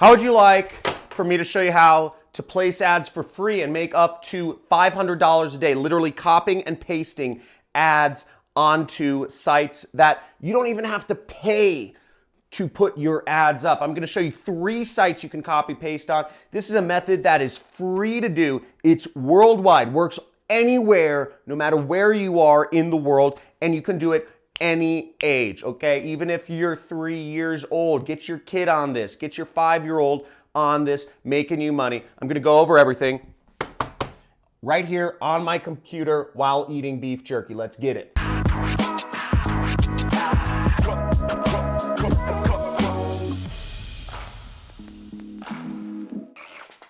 How would you like for me to show you how to place ads for free and make up to $500 a day, literally copying and pasting ads onto sites that you don't even have to pay to put your ads up? I'm going to show you 3 sites you can copy paste on. This is a method that is free to do. It's worldwide, works anywhere, no matter where you are in the world, and you can do it any age, okay? Even if you're 3 years old, get your kid on this, get your 5-year-old on this, making you money. I'm going to go over everything right here on my computer while eating beef jerky. Let's get it.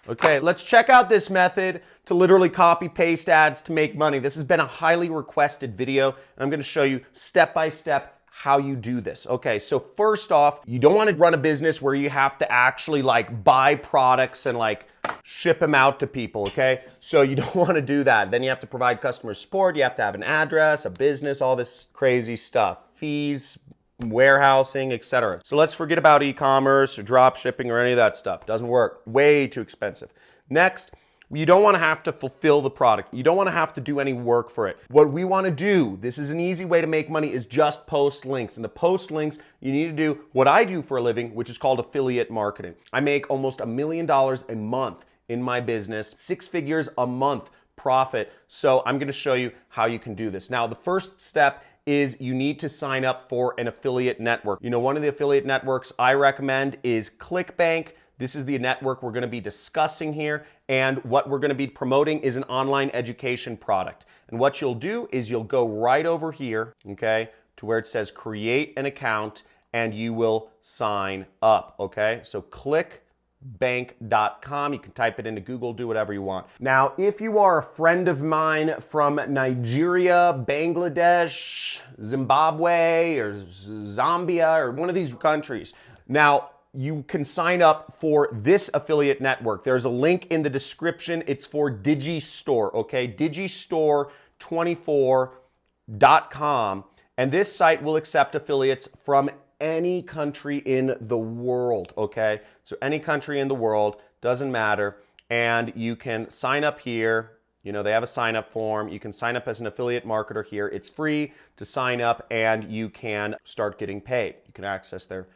Okay, let's check out this method to literally copy paste ads to make money. This has been a highly requested video, and I'm going to show you step by step how you do this. Okay, so first off, you don't want to run a business where you have to actually like buy products and like ship them out to people, okay? So you don't want to do that. Then you have to provide customer support, you have to have an address, a business, all this crazy stuff, fees, warehousing, etc. So let's forget about e-commerce or drop shipping or any of that stuff. Doesn't work. Way too expensive. Next, you don't want to have to fulfill the product. You don't want to have to do any work for it. What we want to do, this is an easy way to make money, is just post links. And to post links, you need to do what I do for a living, which is called affiliate marketing. I make almost $1 million a month in my business, 6 figures a month profit. So I'm going to show you how you can do this. Now, the first step is you need to sign up for an affiliate network. You know, one of the affiliate networks I recommend is ClickBank. This is the network we're going to be discussing here, and what we're going to be promoting is an online education product. And what you'll do is you'll go right over here, okay, to where it says create an account, and you will sign up, okay? So clickbank.com. You can type it into Google, do whatever you want. Now, if you are a friend of mine from Nigeria, Bangladesh, Zimbabwe, or Zambia, or one of these countries, now you can sign up for this affiliate network. There's a link in the description. It's for Digistore, okay? Digistore24.com. And this site will accept affiliates from any country in the world, okay? So any country in the world, doesn't matter. And you can sign up here. You know, they have a sign up form. You can sign up as an affiliate marketer here. It's free to sign up, and you can start getting paid. You can access their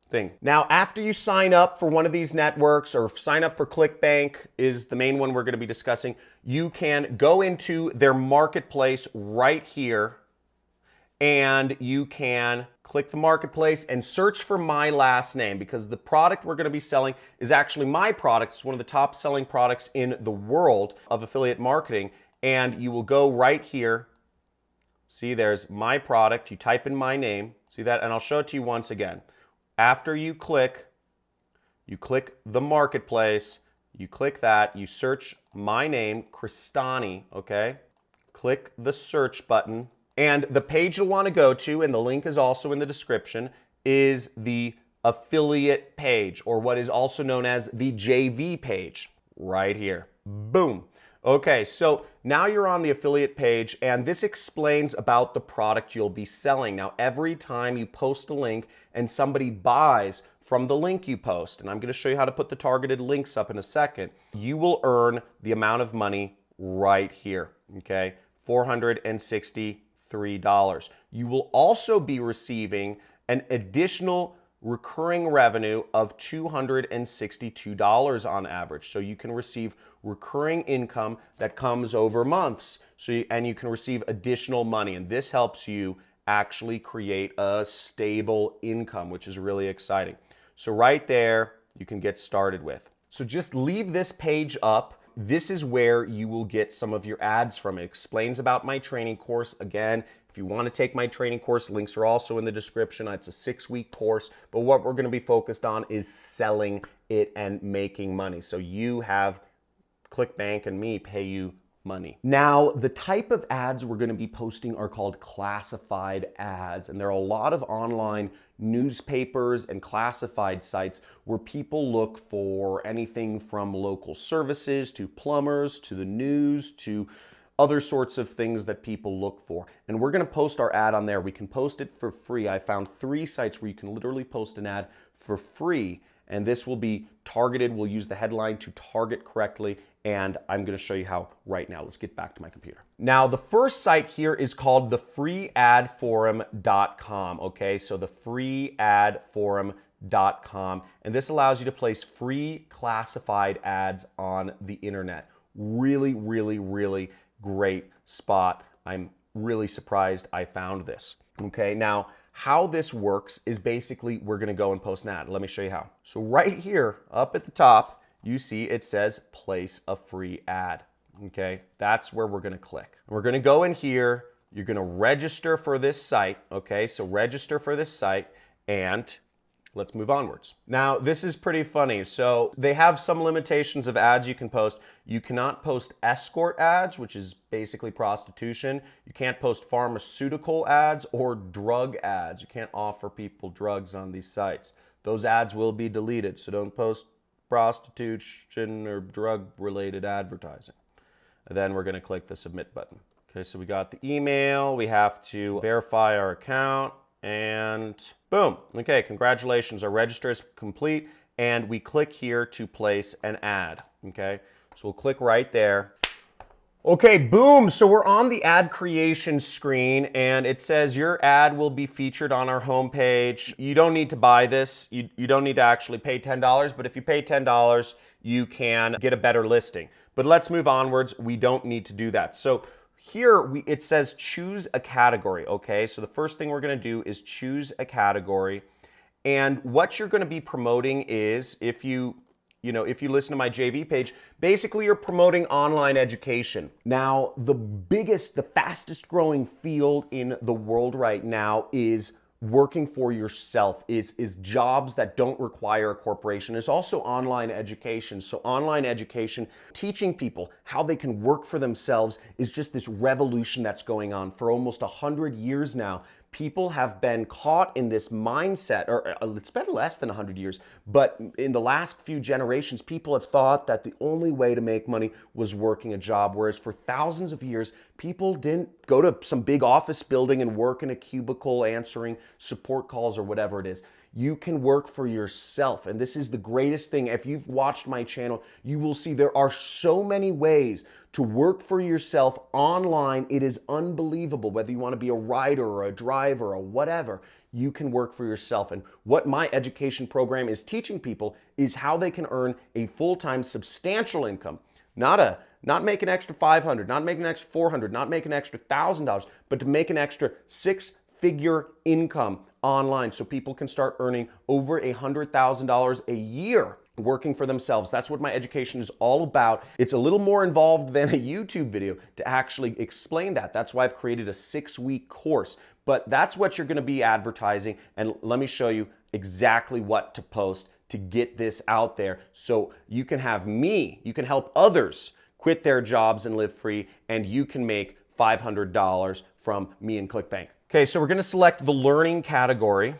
thing. Now, after you sign up for one of these networks, or sign up for ClickBank is the main one we're going to be discussing, you can go into their marketplace right here, and you can click the marketplace and search for my last name, because the product we're going to be selling is actually my product. It's one of the top selling products in the world of affiliate marketing. And you will go right here. See, there's my product. You type in my name. See that? And I'll show it to you once again. After you click the marketplace, you click that, you search my name, Cristani, okay? Click the search button. And the page you'll want to go to, and the link is also in the description, is the affiliate page, or what is also known as the JV page, right here. Boom. Okay, so now you're on the affiliate page, and this explains about the product you'll be selling. Now, every time you post a link and somebody buys from the link you post, and I'm going to show you how to put the targeted links up in a second, you will earn the amount of money right here, okay? $463. You will also be receiving an additional recurring revenue of $262 on average. So you can receive recurring income that comes over months. And you can receive additional money. And this helps you actually create a stable income, which is really exciting. So right there, you can get started with. So just leave this page up. This is where you will get some of your ads from. It explains about my training course. Again, if you want to take my training course, links are also in the description. It's a 6-week course, but what we're going to be focused on is selling it and making money. So you have ClickBank and me pay you money. Now, the type of ads we're going to be posting are called classified ads, and there are a lot of online newspapers and classified sites where people look for anything from local services to plumbers to the news to other sorts of things that people look for. And we're going to post our ad on there. We can post it for free. I found 3 sites where you can literally post an ad for free, and this will be targeted. We'll use the headline to target correctly, and I'm going to show you how right now. Let's get back to my computer. Now, the first site here is called the freeadforum.com, okay? So the freeadforum.com, and this allows you to place free classified ads on the internet. Really, really, really great spot. I'm really surprised I found this. Okay, now how this works is basically we're going to go and post an ad. Let me show you how. So right here up at the top, you see it says place a free ad. Okay, that's where we're going to click. We're going to go in here. You're going to register for this site. Okay, so register for this site, and let's move onwards. Now, this is pretty funny. So they have some limitations of ads you can post. You cannot post escort ads, which is basically prostitution. You can't post pharmaceutical ads or drug ads. You can't offer people drugs on these sites. Those ads will be deleted, so don't post prostitution or drug-related advertising. And then we're gonna click the submit button. Okay, so we got the email. We have to verify our account. And boom. Okay, congratulations. Our register is complete, and we click here to place an ad. Okay, so we'll click right there. Okay, boom. So we're on the ad creation screen, and it says your ad will be featured on our homepage. You don't need to buy this. You don't need to actually pay $10, but if you pay $10, you can get a better listing. But let's move onwards. We don't need to do that. So here it says choose a category, okay? So the first thing we're gonna do is choose a category. And what you're gonna be promoting is, if you listen to my JV page, basically you're promoting online education. Now, the fastest growing field in the world right now is working for yourself, is jobs that don't require a corporation. It's also online education. So online education, teaching people how they can work for themselves, is just this revolution that's going on. For almost 100 years now, people have been caught in this mindset, or it's been less than 100 years, but in the last few generations, people have thought that the only way to make money was working a job, whereas for thousands of years, people didn't go to some big office building and work in a cubicle answering support calls or whatever it is. You can work for yourself, and this is the greatest thing. If you've watched my channel, you will see there are so many ways to work for yourself online. It is unbelievable. Whether you want to be a writer or a driver or whatever, you can work for yourself. And what my education program is teaching people is how they can earn a full-time substantial income. Not make an extra $500, not make an extra $400, not make an extra $1,000, but to make an extra six-figure income online, so people can start earning over $100,000 a year working for themselves. That's what my education is all about. It's a little more involved than a YouTube video to actually explain that. That's why I've created a 6-week course. But that's what you're going to be advertising, and let me show you exactly what to post to get this out there, so you can have me, you can help others quit their jobs and live free, and you can make $500 from me and ClickBank. Okay, so we're going to select the learning category,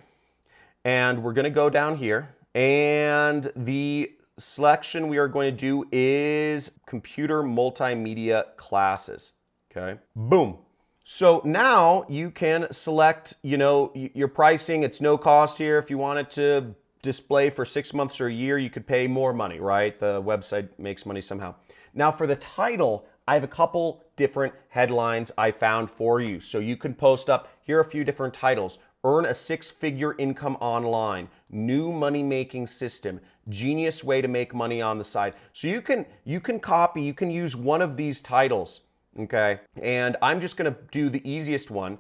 and we're going to go down here, and the selection we are going to do is computer multimedia classes. Okay, boom. So now you can select, your pricing. It's no cost here. If you wanted to display for 6 months or a year, you could pay more money, right? The website makes money somehow. Now for the title, I have a couple different headlines I found for you. So you can post up, here are a few different titles. Earn a 6-figure income online, new money-making system, genius way to make money on the side. So you can use one of these titles, okay? And I'm just gonna do the easiest one,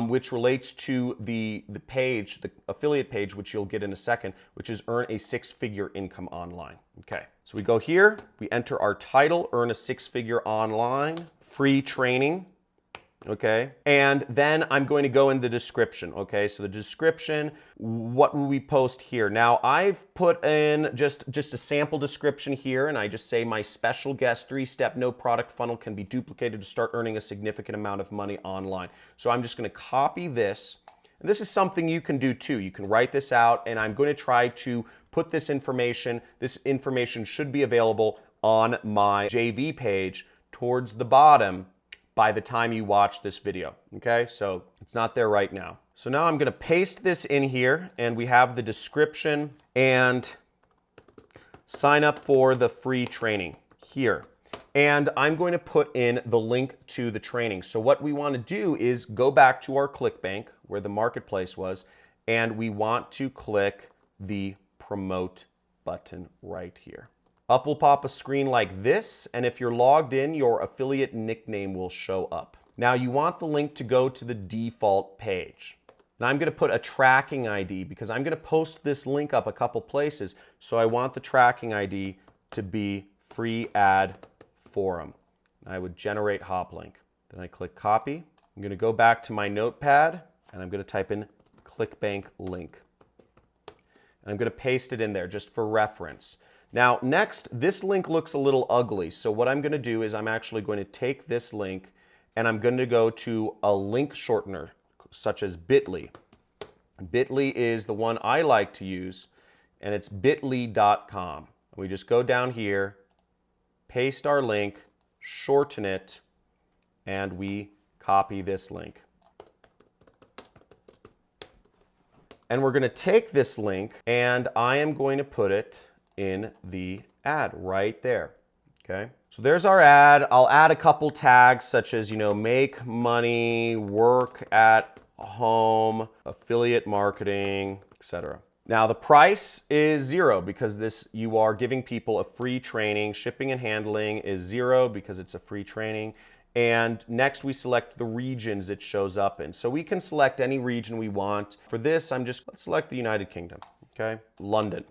which relates to the page, the affiliate page, which you'll get in a second, which is earn a 6-figure income online. Okay, so we go here, we enter our title, earn a 6-figure online, free training. Okay, and then I'm going to go in the description. Okay, so the description, what will we post here? Now I've put in just a sample description here, and I just say my special guest 3-step no product funnel can be duplicated to start earning a significant amount of money online. So I'm just going to copy this, and this is something you can do too. You can write this out, and I'm going to try to put this information. This information should be available on my JV page towards the bottom by the time you watch this video, okay? So it's not there right now. So now I'm gonna paste this in here, and we have the description, and sign up for the free training here. And I'm going to put in the link to the training. So what we want to do is go back to our ClickBank where the marketplace was, and we want to click the promote button right here. Up will pop a screen like this, and if you're logged in, your affiliate nickname will show up. Now you want the link to go to the default page. Now I'm going to put a tracking ID because I'm going to post this link up a couple places, so I want the tracking ID to be free ad forum. I would generate hop link. Then I click copy. I'm going to go back to my notepad and I'm going to type in ClickBank link. And I'm going to paste it in there just for reference. Now next, this link looks a little ugly. So what I'm going to do is I'm actually going to take this link and I'm going to go to a link shortener such as bit.ly. Bit.ly is the one I like to use, and it's bit.ly.com. We just go down here, paste our link, shorten it, and we copy this link. And we're going to take this link and I am going to put it in the ad right there. Okay, so there's our ad. I'll add a couple tags such as, make money, work at home, affiliate marketing, etc. Now the price is $0 because you are giving people a free training. Shipping and handling is $0 because it's a free training. And next we select the regions it shows up in. So we can select any region we want. For this, let's select the United Kingdom, okay? London,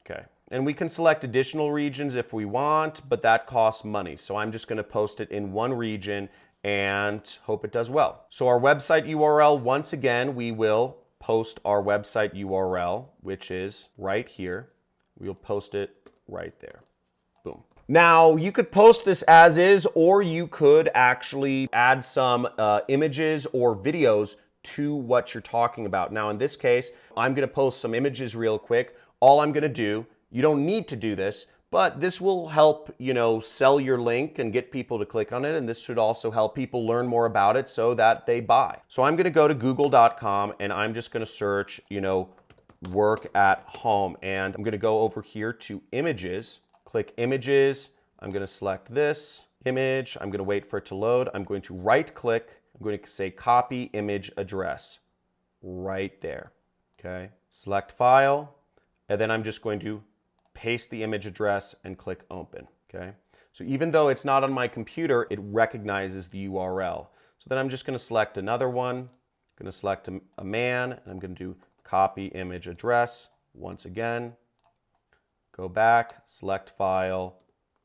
okay? And we can select additional regions if we want, but that costs money. So I'm just gonna post it in one region and hope it does well. So our website URL, once again, we will post our website URL, which is right here. We'll post it right there, boom. Now, you could post this as is, or you could actually add some images or videos to what you're talking about. Now, in this case, I'm gonna post some images real quick. All I'm gonna do, you don't need to do this, but this will help, sell your link and get people to click on it. And this should also help people learn more about it so that they buy. So I'm gonna go to google.com and I'm just gonna search, work at home. And I'm gonna go over here to images, click images. I'm gonna select this image. I'm gonna wait for it to load. I'm going to right click. I'm going to say copy image address right there, okay? Select file, and then I'm just going to paste the image address and click open, okay? So even though it's not on my computer, it recognizes the URL. So then I'm just gonna select another one. I'm gonna select a man, and I'm gonna do copy image address once again. Go back, select file,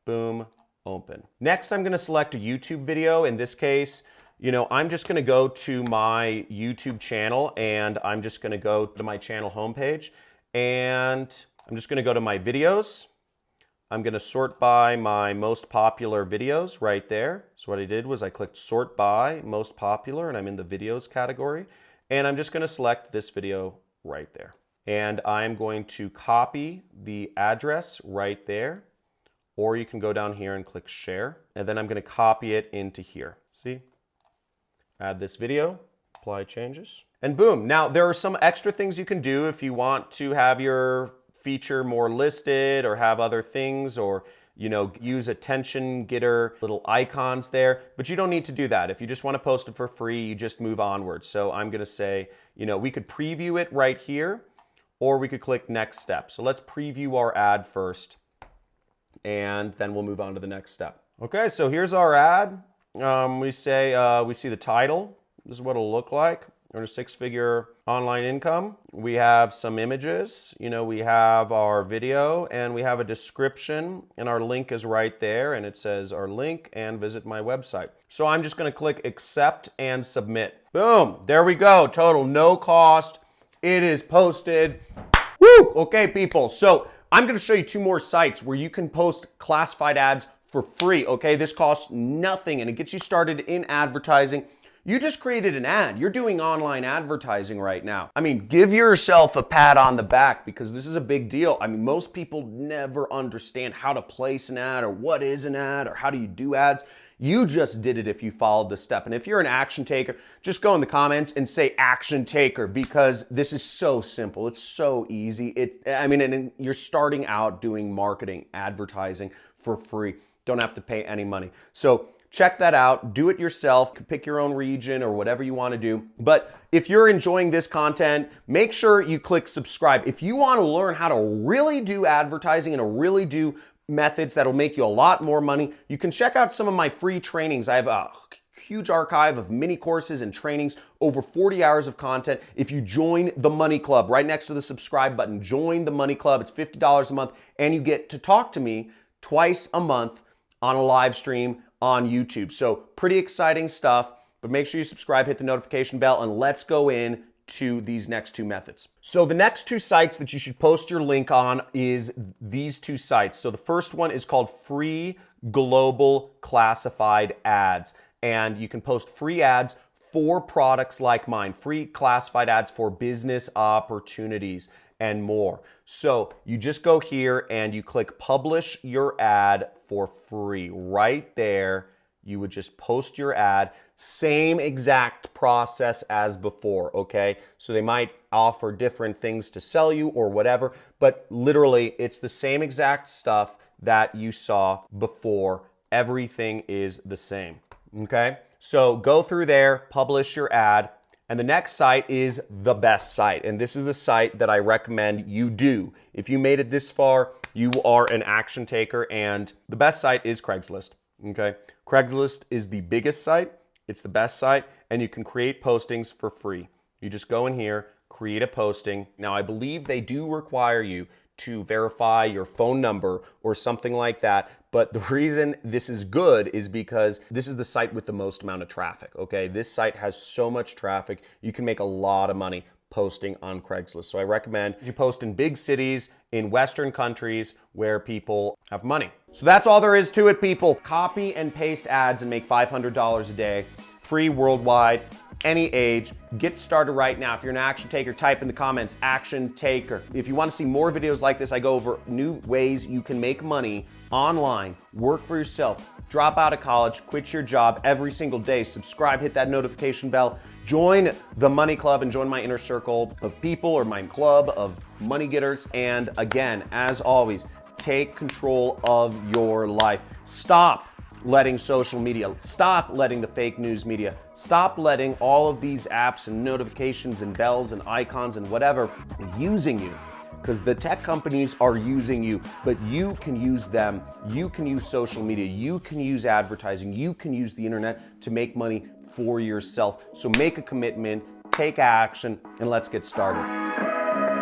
boom, open. Next, I'm gonna select a YouTube video. In this case, I'm just gonna go to my YouTube channel and I'm just gonna go to my channel homepage and I'm just gonna go to my videos. I'm gonna sort by my most popular videos right there. So what I did was I clicked sort by most popular and I'm in the videos category. And I'm just gonna select this video right there. And I'm going to copy the address right there. Or you can go down here and click share. And then I'm gonna copy it into here. See? Add this video, apply changes, and boom. Now there are some extra things you can do if you want to have your feature more listed or have other things or use attention getter little icons there, but you don't need to do that. If you just want to post it for free, you just move onward. So I'm going to say, we could preview it right here or we could click next step. So let's preview our ad first and then we'll move on to the next step. Okay, so here's our ad. We see the title. This is what it'll look like. Earn a six-figure online income. We have some images, we have our video and we have a description and our link is right there and it says our link and visit my website. So I'm just gonna click accept and submit. Boom, there we go, total no cost. It is posted. Woo, okay people, so I'm gonna show you two more sites where you can post classified ads for free, okay? This costs nothing and it gets you started in advertising. You just created an ad. You're doing online advertising right now. I mean, give yourself a pat on the back because this is a big deal. I mean, most people never understand how to place an ad or what is an ad or how do you do ads. You just did it if you followed this step. And if you're an action taker, just go in the comments and say action taker, because this is so simple. It's so easy. And you're starting out doing marketing, advertising for free. Don't have to pay any money. So check that out. Do it yourself. Pick your own region or whatever you want to do. But if you're enjoying this content, make sure you click subscribe. If you want to learn how to really do advertising and to really do methods that'll make you a lot more money, you can check out some of my free trainings. I have a huge archive of mini courses and trainings, over 40 hours of content. If you join the Money Club, right next to the subscribe button, join the Money Club. It's $50 a month, and you get to talk to me twice a month on a live stream on YouTube. So pretty exciting stuff, but make sure you subscribe, hit the notification bell, and let's go in to these next two methods. So the next two sites that you should post your link on is these two sites. So the first one is called Free Global Classified Ads, and you can post free ads for products like mine, free classified ads for business opportunities and more. So you just go here and you click publish your ad for free. Right there, you would just post your ad. Same exact process as before, okay? So they might offer different things to sell you or whatever, but literally it's the same exact stuff that you saw before. Everything is the same, okay? So go through there, publish your ad, and the next site is the best site. And this is the site that I recommend you do. If you made it this far, you are an action taker, and the best site is Craigslist, okay? Craigslist is the biggest site, it's the best site, and you can create postings for free. You just go in here, create a posting. Now, I believe they do require you to verify your phone number or something like that, but the reason this is good is because this is the site with the most amount of traffic, okay? This site has so much traffic, you can make a lot of money posting on Craigslist. So I recommend you post in big cities, in Western countries where people have money. So that's all there is to it, people. Copy and paste ads and make $500 a day, free worldwide, any age. Get started right now. If you're an action taker, type in the comments, action taker. If you want to see more videos like this, I go over new ways you can make money online, work for yourself, drop out of college, quit your job every single day. Subscribe, hit that notification bell, join the Money Club and join my inner circle of people, or my club of money getters. And again, as always, take control of your life. Stop letting social media, stop letting the fake news media, stop letting all of these apps and notifications and bells and icons and whatever using you. Because the tech companies are using you, but you can use them. You can use social media. You can use advertising. You can use the internet to make money for yourself. So make a commitment, take action, and let's get started.